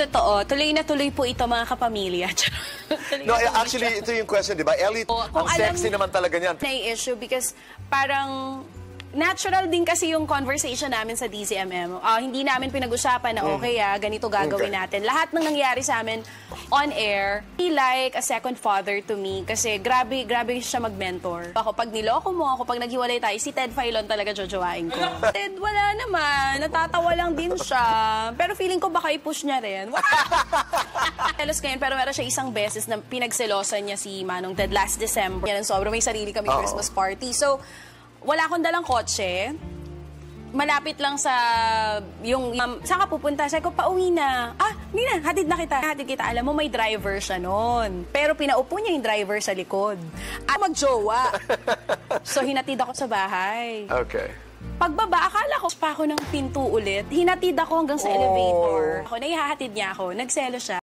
totoo, tuloy na tuloy po ito mga kapamilya. No, actually, ito yung question, di ba? Ellie, ang sexy naman talaga niyan. Na-issue because parang natural din kasi yung conversation namin sa DZMM. Hindi namin pinag-usapan na okay ganito gagawin natin. Lahat ng nangyari sa amin on air, he like a second father to me kasi grabe siya mag-mentor. Ako, pag niloko mo ako, pag naghiwalay tayo, si Ted Filon talaga jojowain ko. Ted, wala naman. Natatawa lang din siya. Pero feeling ko baka i-push niya rin. Telos ngayon, pero meron siya isang beses na pinagselosan niya si Manong Ted last December. Yan, sobrang may sarili kami Christmas party. So, wala akong dalang kotse. Malapit lang sa yung saan ka pupunta? Sabi ko, pauwi na. Hindi na, hatid na kita. Hatid kita. Alam mo, may driver siya noon. Pero pinaupo niya yung driver sa likod. At magjowa. So, hinatid ako sa bahay. Okay. Pagbaba, akala ko pa ako ng pinto ulit. Hinatid ako hanggang sa elevator. Ako, naihahatid niya ako. Nagselo siya.